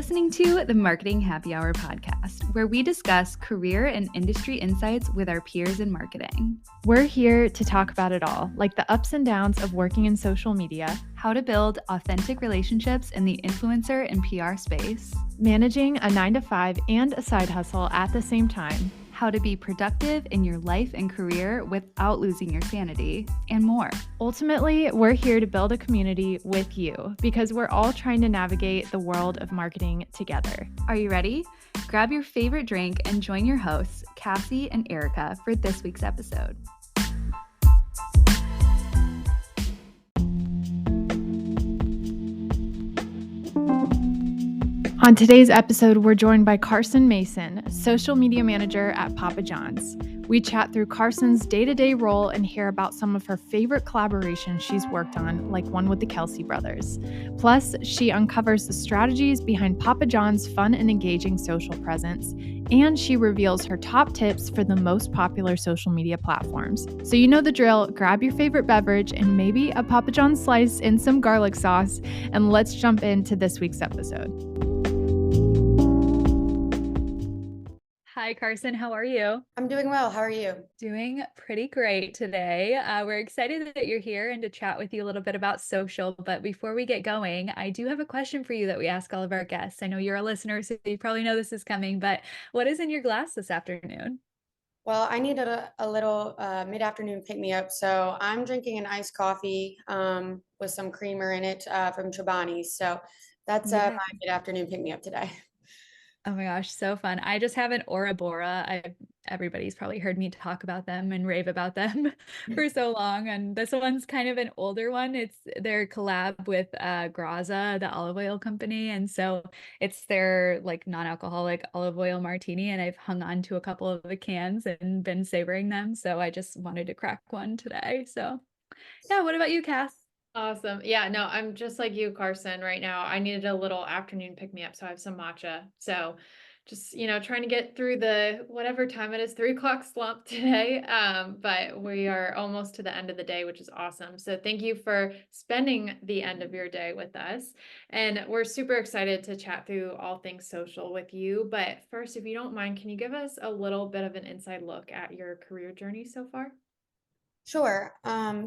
listening to the Marketing Happy Hour podcast, where we discuss career and industry insights with our peers in marketing. We're here to talk about it all, like the ups and downs of working in social media, how to build authentic relationships in the influencer and PR space, managing a 9-to-5 and a side hustle at the same time, how to be productive in your life and career without losing your sanity, and more. Ultimately, we're here to build a community with you because we're all trying to navigate the world of marketing together. Are you ready? Grab your favorite drink and join your hosts, Cassie and Erica, for this week's episode. On today's episode, we're joined by Carson Mason, social media manager at Papa John's. We chat through Carson's day-to-day role and hear about some of her favorite collaborations she's worked on, like one with the Kelce brothers. Plus, she uncovers the strategies behind Papa John's fun and engaging social presence, and she reveals her top tips for the most popular social media platforms. So you know the drill, grab your favorite beverage and maybe a Papa John's slice and some garlic sauce, and let's jump into this week's episode. Hi, Carson. How are you? I'm doing well. How are you? Doing pretty great today. We're excited that you're here and to chat with you a little bit about social. But before we get going, I do have a question for you that we ask all of our guests. I know you're a listener, so you probably know this is coming, but what is in your glass this afternoon? Well, I needed a little mid-afternoon pick-me-up, so I'm drinking an iced coffee with some creamer in it from Chobani's. So that's my mid-afternoon pick-me-up today. Oh my gosh, so fun. I just have an Ora Bora. Everybody's probably heard me talk about them and rave about them for so long. And this one's kind of an older one. It's their collab with Graza, the olive oil company. And so it's their like non-alcoholic olive oil martini. And I've hung on to a couple of the cans and been savoring them. So I just wanted to crack one today. So yeah, what about you, Cass? Awesome. Yeah, no, I'm just like you, Carson, right now. I needed a little afternoon pick me up, so I have some matcha. So just, trying to get through the whatever time it is, 3 o'clock slump today. But we are almost to the end of the day, which is awesome. So thank you for spending the end of your day with us. And we're super excited to chat through all things social with you. But first, if you don't mind, can you give us a little bit of an inside look at your career journey so far? Sure.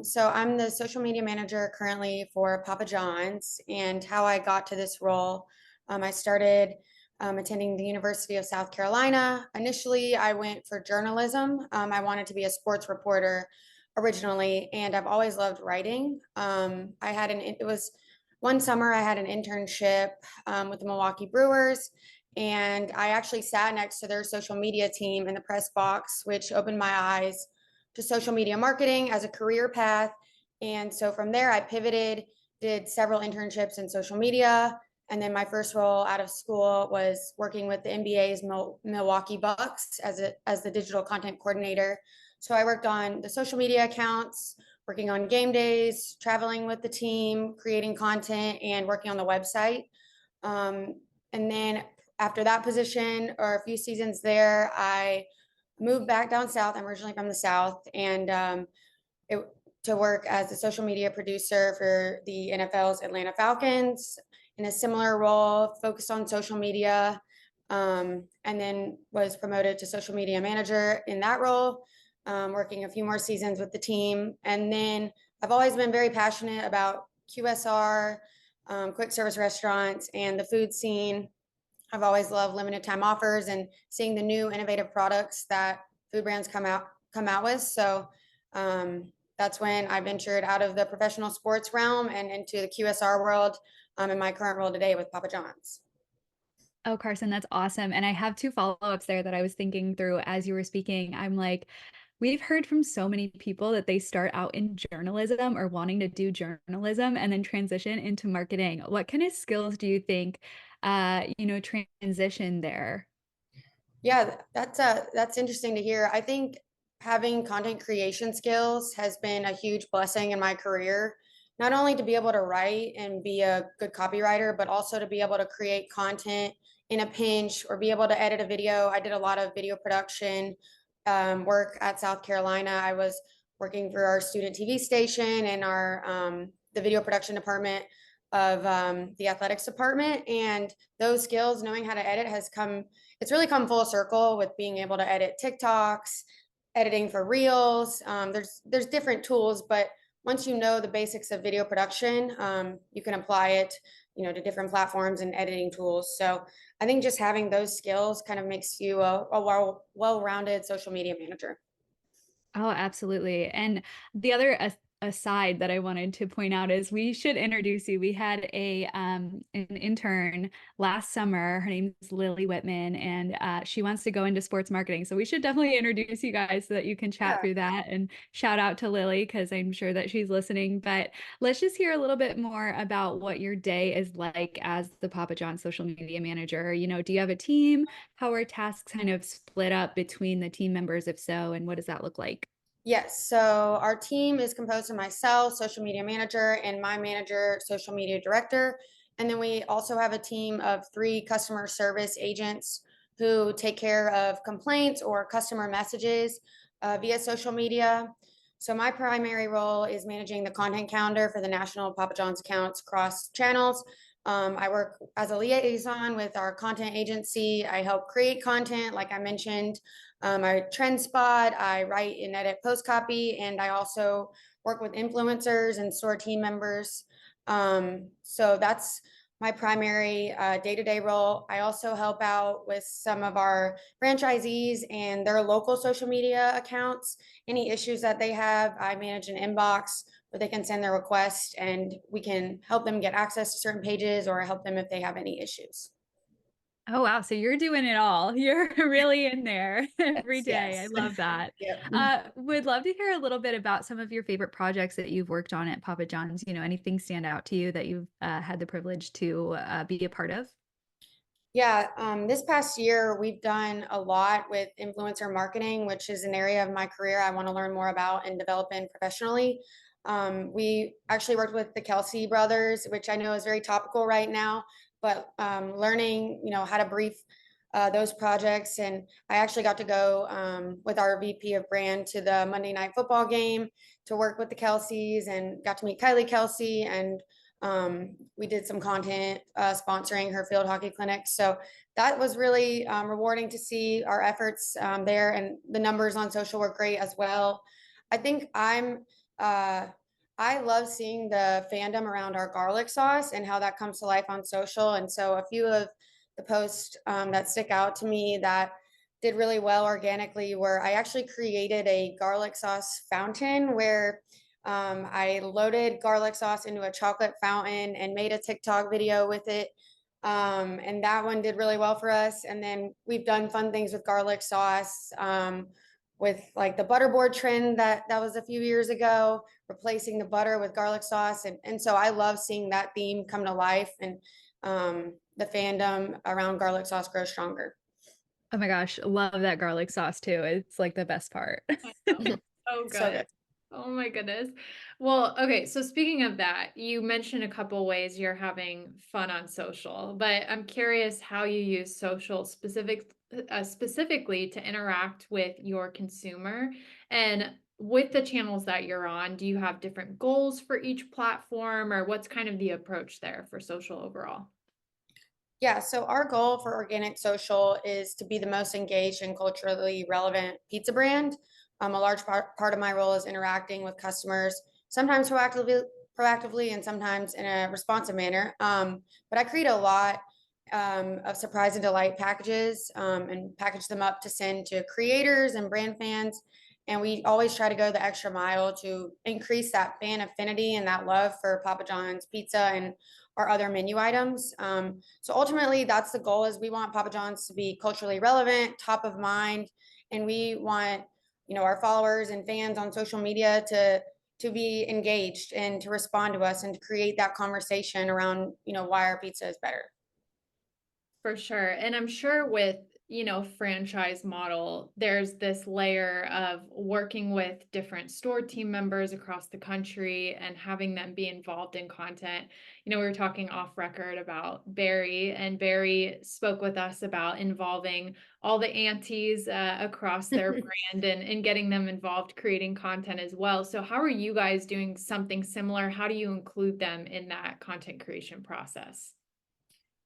So I'm the social media manager currently for Papa John's, and how I got to this role, I started attending the University of South Carolina. Initially, I went for journalism. I wanted to be a sports reporter originally, and I've always loved writing. It was one summer I had an internship with the Milwaukee Brewers, and I actually sat next to their social media team in the press box, which opened my eyes to social media marketing as a career path. And so from there, I pivoted, did several internships in social media. And then my first role out of school was working with the NBA's Milwaukee Bucks as the digital content coordinator. So I worked on the social media accounts, working on game days, traveling with the team, creating content, and working on the website. And then after that position, or a few seasons there, I moved back down south. I'm originally from the South, and to work as a social media producer for the NFL's Atlanta Falcons in a similar role, focused on social media, and then was promoted to social media manager in that role, working a few more seasons with the team. And then I've always been very passionate about QSR, quick service restaurants, and the food scene. I've always loved limited time offers and seeing the new innovative products that food brands come out with. So that's when I ventured out of the professional sports realm and into the QSR world in my current role today with Papa John's. Oh, Carson, that's awesome. And I have two follow-ups there that I was thinking through as you were speaking. I'm like, we've heard from so many people that they start out in journalism or wanting to do journalism and then transition into marketing. What kind of skills do you think, transition there? Yeah, that's interesting to hear. I think having content creation skills has been a huge blessing in my career. Not only to be able to write and be a good copywriter, but also to be able to create content in a pinch or be able to edit a video. I did a lot of video production work at South Carolina. I was working for our student TV station and our the video production department of the athletics department. And those skills, knowing how to edit, it's really come full circle with being able to edit TikToks, editing for reels. There's different tools, but once you know the basics of video production, you can apply it, to different platforms and editing tools. So I think just having those skills kind of makes you a well-rounded social media manager. Oh, absolutely. And the other aside that I wanted to point out is we should introduce you. We had an intern last summer. Her name's Lily Whitman, and she wants to go into sports marketing. So we should definitely introduce you guys so that you can chat through that. And shout out to Lily because I'm sure that she's listening. But let's just hear a little bit more about what your day is like as the Papa John's social media manager. Do you have a team? How are tasks kind of split up between the team members, if so, and what does that look like? Yes, so our team is composed of myself, social media manager, and my manager, social media director. And then we also have a team of 3 customer service agents who take care of complaints or customer messages via social media. So my primary role is managing the content calendar for the national Papa John's accounts across channels. I work as a liaison with our content agency. I help create content, like I mentioned. I trend spot, I write and edit post copy, and I also work with influencers and store team members. So that's my primary day-to-day role. I also help out with some of our franchisees and their local social media accounts. Any issues that they have, I manage an inbox where they can send their request and we can help them get access to certain pages or help them if they have any issues. Oh, wow. So you're doing it all. You're really in there every day. I Yes. love that. Yep. Would love to hear a little bit about some of your favorite projects that you've worked on at Papa John's. Anything stand out to you that you've had the privilege to be a part of? Yeah, this past year we've done a lot with influencer marketing, which is an area of my career I want to learn more about and develop in professionally. We actually worked with the Kelce brothers, which I know is very topical right now, but learning, how to brief those projects. And I actually got to go with our VP of brand to the Monday Night Football game to work with the Kelces and got to meet Kylie Kelsey and we did some content sponsoring her field hockey clinic. So that was really rewarding to see our efforts there, and the numbers on social were great as well. I think I love seeing the fandom around our garlic sauce and how that comes to life on social. And so a few of the posts that stick out to me that did really well organically were I actually created a garlic sauce fountain where I loaded garlic sauce into a chocolate fountain and made a TikTok video with it. And that one did really well for us. And then we've done fun things with garlic sauce, with like the butterboard trend that was a few years ago, replacing the butter with garlic sauce. And so I love seeing that theme come to life and the fandom around garlic sauce grow stronger. Oh my gosh, love that garlic sauce too. It's like the best part. Oh, So good. good. Oh my goodness. Well, okay. So speaking of that, you mentioned a couple ways you're having fun on social, but I'm curious how you use social specifically to interact with your consumer and with the channels that you're on. Do you have different goals for each platform, or what's kind of the approach there for social overall? Yeah, so our goal for organic social is to be the most engaged and culturally relevant pizza brand. A large part of my role is interacting with customers, sometimes proactively and sometimes in a responsive manner. But I create a lot of surprise and delight packages and package them up to send to creators and brand fans. And we always try to go the extra mile to increase that fan affinity and that love for Papa John's pizza and our other menu items. So ultimately, that's the goal: is we want Papa John's to be culturally relevant, top of mind, and we want our followers and fans on social media to be engaged and to respond to us and to create that conversation around why our pizza is better. For sure. And I'm sure with franchise model, there's this layer of working with different store team members across the country and having them be involved in content. We were talking off record about Barry, and Barry spoke with us about involving all the aunties across their brand and getting them involved creating content as well. So how are you guys doing something similar? How do you include them in that content creation process?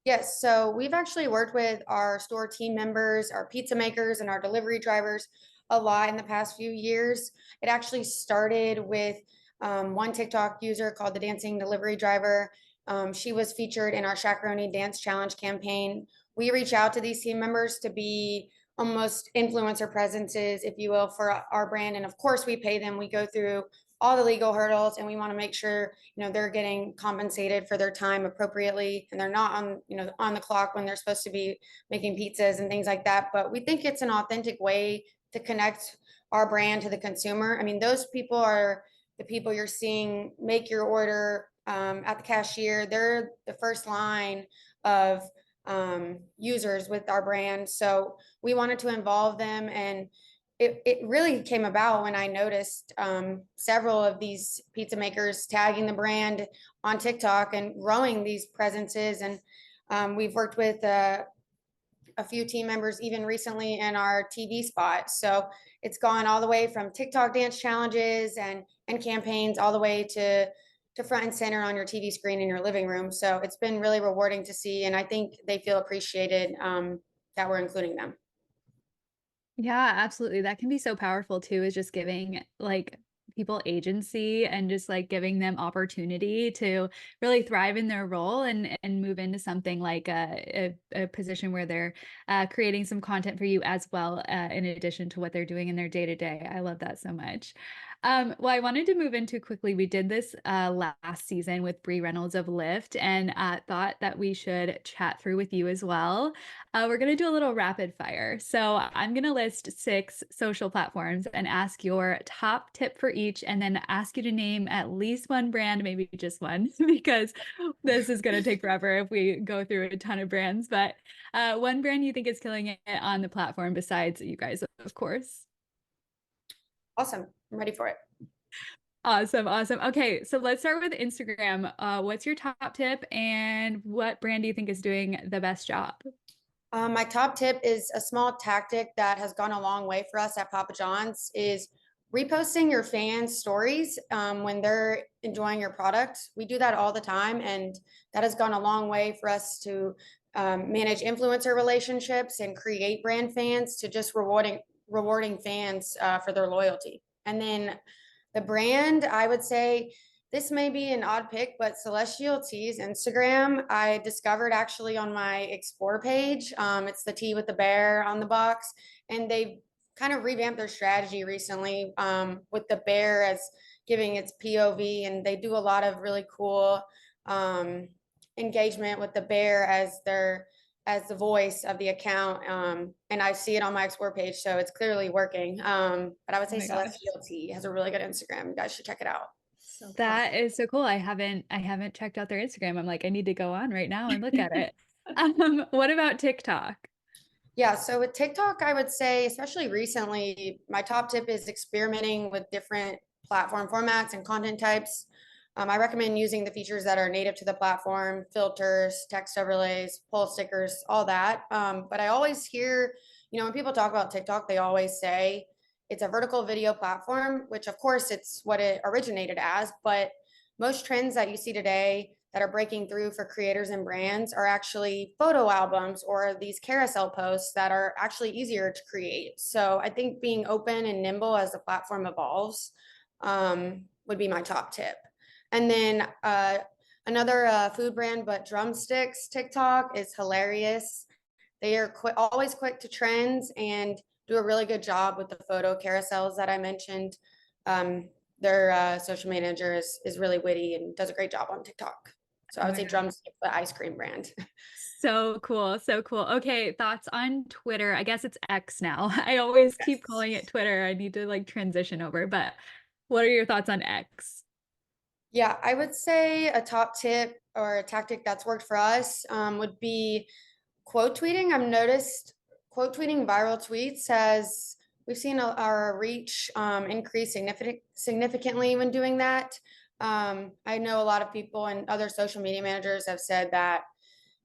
Yes, so we've actually worked with our store team members, our pizza makers, and our delivery drivers a lot in the past few years. It actually started with one TikTok user called the Dancing Delivery Driver. She was featured in our Shakaroni Dance Challenge campaign. We reach out to these team members to be almost influencer presences, if you will, for our brand. And of course, we pay them. We go through all the legal hurdles, and we want to make sure they're getting compensated for their time appropriately, and they're not on the clock when they're supposed to be making pizzas and things like that. But we think it's an authentic way to connect our brand to the consumer. I mean, those people are the people you're seeing make your order at the cashier. They're the first line of users with our brand, so we wanted to involve them. And it really came about when I noticed several of these pizza makers tagging the brand on TikTok and growing these presences. And we've worked with a few team members even recently in our TV spot. So it's gone all the way from TikTok dance challenges and campaigns all the way to front and center on your TV screen in your living room. So it's been really rewarding to see, and I think they feel appreciated that we're including them. Yeah, absolutely. That can be so powerful too, is just giving like people agency and just like giving them opportunity to really thrive in their role and move into something like a position where they're creating some content for you as well, in addition to what they're doing in their day to day. I love that so much. Well, I wanted to move into quickly. We did this last season with Bree Reynolds of Lyft, and thought that we should chat through with you as well. We're going to do a little rapid fire. So I'm going to list 6 social platforms and ask your top tip for each, and then ask you to name at least one brand, maybe just one, because this is going to take forever if we go through a ton of brands. But one brand you think is killing it on the platform besides you guys, of course. Awesome. I'm ready for it. Awesome. Awesome. Okay. So let's start with Instagram. What's your top tip, and what brand do you think is doing the best job? My top tip is a small tactic that has gone a long way for us at Papa John's, is reposting your fans' stories when they're enjoying your product. We do that all the time, and that has gone a long way for us to manage influencer relationships and create brand fans, to just rewarding fans for their loyalty. And then the brand, I would say, this may be an odd pick, but Celestial Tea's Instagram, I discovered actually on my Explore page. It's the tea with the bear on the box, and they've kind of revamped their strategy recently with the bear as giving its POV, and they do a lot of really cool engagement with the bear as the voice of the account. And I see it on my Explore page, so it's clearly working. But I would say Celestial Tea has a really good Instagram. You guys should check it out. So That is so cool. I haven't checked out their Instagram. I'm like, I need to go on right now and look at it. What about TikTok? Yeah, so with TikTok, I would say, especially recently, my top tip is experimenting with different platform formats and content types. I recommend using the features that are native to the platform: filters, text overlays, poll stickers, all that. But I always hear, when people talk about TikTok, they always say it's a vertical video platform, which of course it's what it originated as. But most trends that you see today that are breaking through for creators and brands are actually photo albums or these carousel posts that are actually easier to create. So I think being open and nimble as the platform evolves would be my top tip. And then another food brand, but Drumsticks TikTok is hilarious. They are always quick to trends and do a really good job with the photo carousels that I mentioned. Their social manager is really witty and does a great job on TikTok. So I would say Drumstick, the ice cream brand. So cool. So cool. Okay. Thoughts on Twitter? I guess it's X now. I always keep calling it Twitter. I need to like transition over, but what are your thoughts on X? Yeah, I would say a top tip or a tactic that's worked for us would be quote tweeting. I've noticed quote tweeting viral tweets has we've seen our reach increase significantly when doing that. I know a lot of people and other social media managers have said that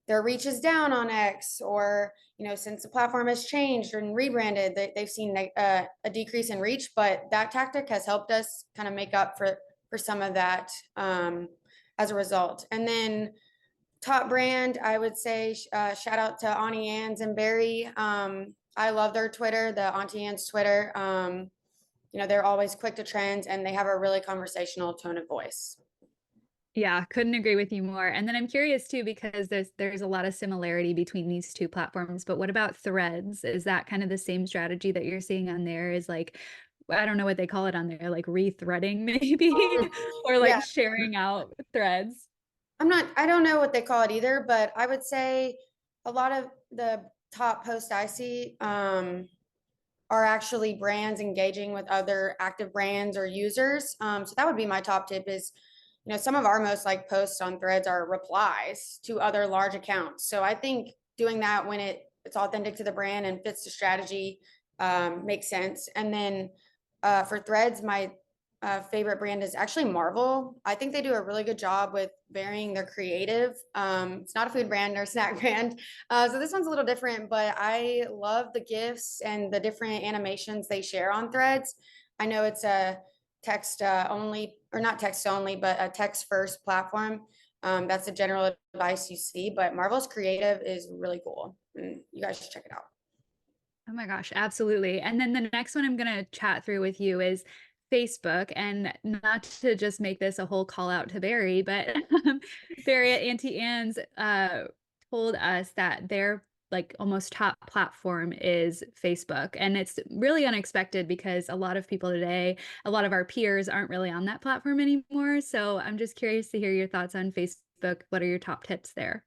their reach is down on X, or since the platform has changed and rebranded, they've seen a decrease in reach. But that tactic has helped us kind of make up for some of that as a result. And then top brand, I would say shout out to Auntie Anne's and Barry. I love their Twitter, the Auntie Anne's Twitter. They're always quick to trend, and they have a really conversational tone of voice. Yeah, couldn't agree with you more. And then I'm curious too, because there's a lot of similarity between these two platforms, but what about Threads? Is that kind of the same strategy that you're seeing on there? Is like, I don't know what they call it on there, like rethreading maybe, or like Yeah. sharing out threads? I don't know what they call it either, but I would say a lot of the top posts I see are actually brands engaging with other active brands or users. So that would be my top tip is, some of our most like posts on Threads are replies to other large accounts. So I think doing that when it's authentic to the brand and fits the strategy makes sense. And then for Threads, my favorite brand is actually Marvel. I think they do a really good job with varying their creative. It's not a food brand or a snack brand. So this one's a little different, but I love the GIFs and the different animations they share on Threads. I know it's a text only, or not text only, but a text first platform. That's the general advice you see, but Marvel's creative is really cool. And you guys should check it out. Oh my gosh, absolutely. And then the next one I'm going to chat through with you is Facebook. And not to just make this a whole call out to Barry, but Barry at Auntie Anne's told us that their like almost top platform is Facebook. And it's really unexpected because a lot of people today, a lot of our peers aren't really on that platform anymore. So I'm just curious to hear your thoughts on Facebook. What are your top tips there?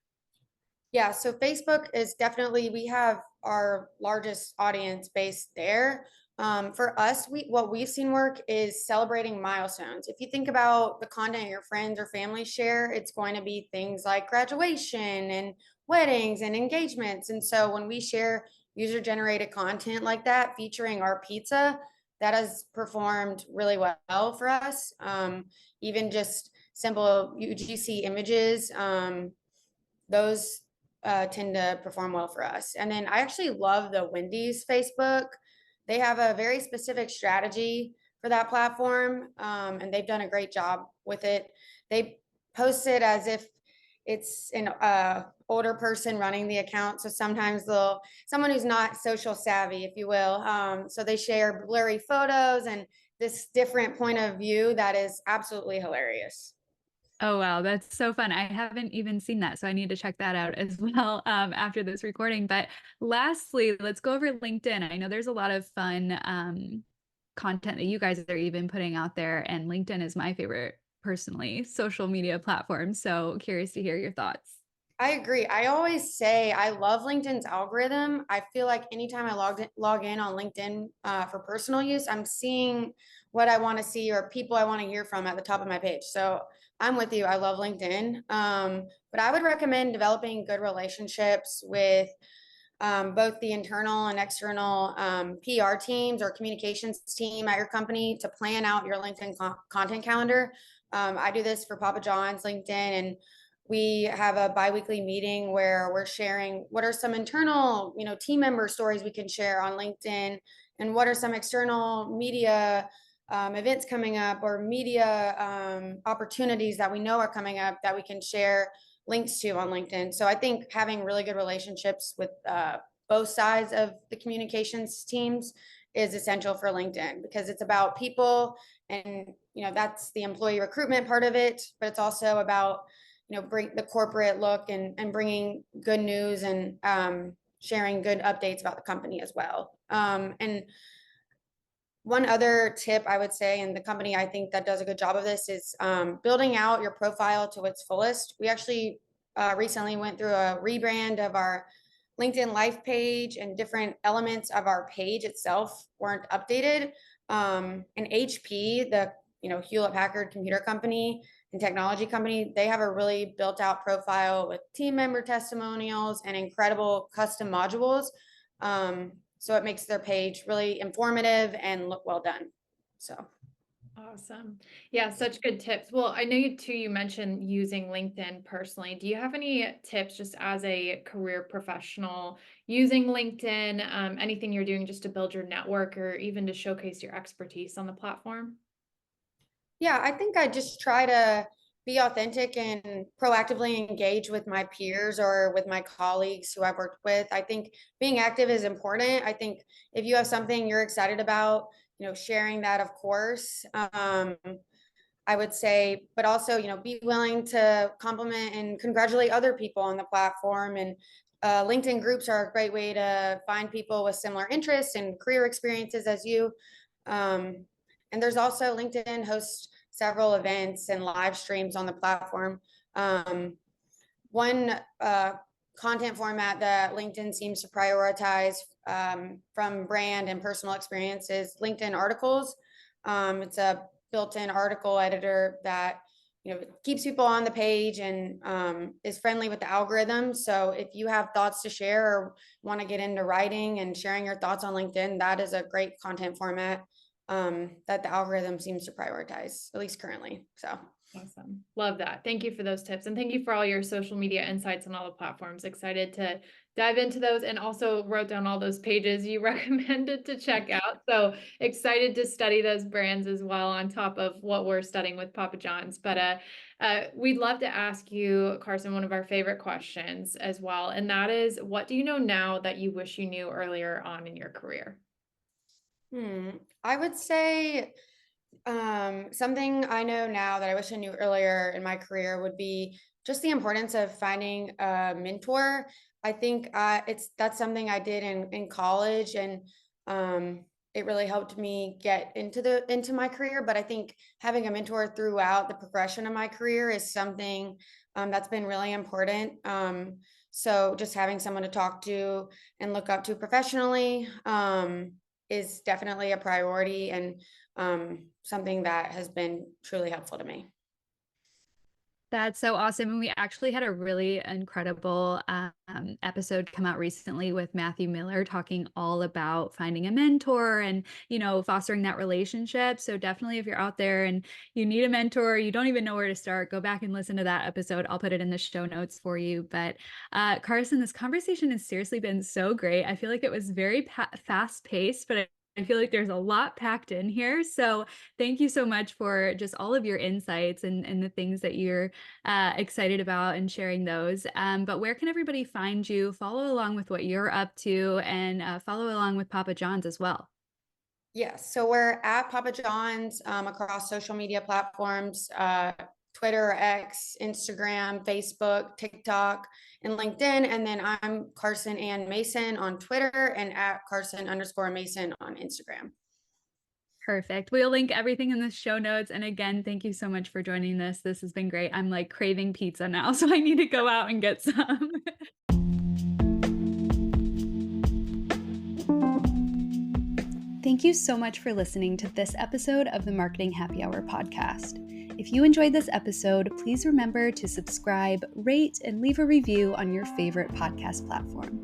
Yeah, so Facebook is definitely, we have our largest audience base there. For us, what we've seen work is celebrating milestones. If you think about the content your friends or family share, it's going to be things like graduation and weddings and engagements. And so when we share user generated content like that featuring our pizza, that has performed really well for us. Even just simple UGC images, those tend to perform well for us. And then I actually love the Wendy's Facebook. They have a very specific strategy for that platform, and they've done a great job with it. They post it as if it's an older person running the account. So sometimes someone who's not social savvy, if you will. So they share blurry photos and this different point of view that is absolutely hilarious. Oh, wow. That's so fun. I haven't even seen that, so I need to check that out as well after this recording. But lastly, let's go over LinkedIn. I know there's a lot of fun content that you guys are even putting out there, and LinkedIn is my favorite, personally, social media platform. So curious to hear your thoughts. I agree. I always say I love LinkedIn's algorithm. I feel like anytime I log in on LinkedIn for personal use, I'm seeing what I want to see or people I want to hear from at the top of my page. So I'm with you. I love LinkedIn. But I would recommend developing good relationships with both the internal and external PR teams or communications team at your company to plan out your LinkedIn content calendar. I do this for Papa John's LinkedIn, and we have a biweekly meeting where we're sharing what are some internal, team member stories we can share on LinkedIn, and what are some external media events coming up or media opportunities that we know are coming up that we can share links to on LinkedIn. So I think having really good relationships with both sides of the communications teams is essential for LinkedIn because it's about people, and that's the employee recruitment part of it, but it's also about bring the corporate look and bringing good news and sharing good updates about the company as well. And one other tip I would say, and the company I think that does a good job of this, is building out your profile to its fullest. We actually recently went through a rebrand of our LinkedIn Life page, and different elements of our page itself weren't updated. And HP, the Hewlett Packard computer company and technology company, they have a really built out profile with team member testimonials and incredible custom modules. So it makes their page really informative and look well done. So. Awesome. Yeah, such good tips. Well, I know you mentioned using LinkedIn personally. Do you have any tips just as a career professional using LinkedIn, anything you're doing just to build your network or even to showcase your expertise on the platform? Yeah, I think I just try to be authentic and proactively engage with my peers or with my colleagues who I've worked with. I think being active is important. I think if you have something you're excited about, sharing that, of course. I would say, but also, be willing to compliment and congratulate other people on the platform. And LinkedIn groups are a great way to find people with similar interests and career experiences as you. Um, and there's also LinkedIn hosts several events and live streams on the platform. One content format that LinkedIn seems to prioritize from brand and personal experiences, LinkedIn articles. It's a built-in article editor that keeps people on the page and is friendly with the algorithm. So if you have thoughts to share or want to get into writing and sharing your thoughts on LinkedIn, that is a great content format that the algorithm seems to prioritize, at least currently. So. Awesome. Love that. Thank you for those tips. And thank you for all your social media insights on all the platforms. Excited to dive into those, and also wrote down all those pages you recommended to check out. So excited to study those brands as well on top of what we're studying with Papa John's. But we'd love to ask you, Carson, one of our favorite questions as well. And that is, what do you know now that you wish you knew earlier on in your career? I would say something I know now that I wish I knew earlier in my career would be just the importance of finding a mentor. I think that's something I did in college, and it really helped me get into my career. But I think having a mentor throughout the progression of my career is something that's been really important. So just having someone to talk to and look up to professionally is definitely a priority, and something that has been truly helpful to me. That's so awesome. And we actually had a really incredible episode come out recently with Matthew Miller talking all about finding a mentor and, fostering that relationship. So definitely if you're out there and you need a mentor, you don't even know where to start, go back and listen to that episode. I'll put it in the show notes for you. But Carson, this conversation has seriously been so great. I feel like it was very fast paced, but I feel like there's a lot packed in here. So thank you so much for just all of your insights and the things that you're excited about and sharing those. But where can everybody find you, follow along with what you're up to, and follow along with Papa John's as well? Yes, so we're at Papa John's across social media platforms, Twitter, X, Instagram, Facebook, TikTok, and LinkedIn. And then I'm Carson Ann Mason on Twitter and at Carson_Mason on Instagram. Perfect. We'll link everything in the show notes. And again, thank you so much for joining this. This has been great. I'm like craving pizza now, so I need to go out and get some. Thank you so much for listening to this episode of the Marketing Happy Hour podcast. If you enjoyed this episode, please remember to subscribe, rate, and leave a review on your favorite podcast platform.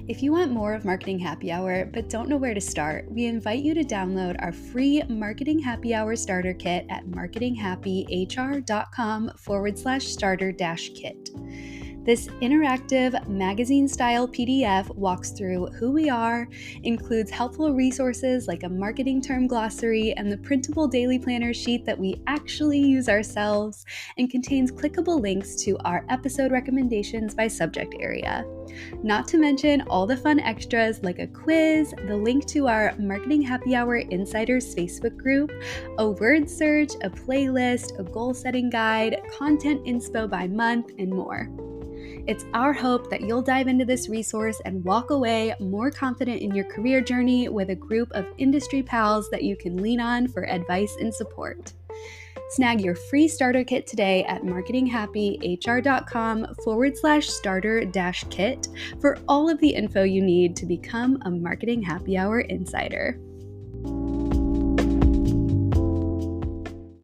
If you want more of Marketing Happy Hour but don't know where to start, we invite you to download our free Marketing Happy Hour starter kit at marketinghappyhr.com/starter-kit. This interactive magazine-style PDF walks through who we are, includes helpful resources like a marketing term glossary and the printable daily planner sheet that we actually use ourselves, and contains clickable links to our episode recommendations by subject area. Not to mention all the fun extras like a quiz, the link to our Marketing Happy Hour Insiders Facebook group, a word search, a playlist, a goal-setting guide, content inspo by month, and more. It's our hope that you'll dive into this resource and walk away more confident in your career journey with a group of industry pals that you can lean on for advice and support. Snag your free starter kit today at marketinghappyhr.com/starter-kit for all of the info you need to become a Marketing Happy Hour insider.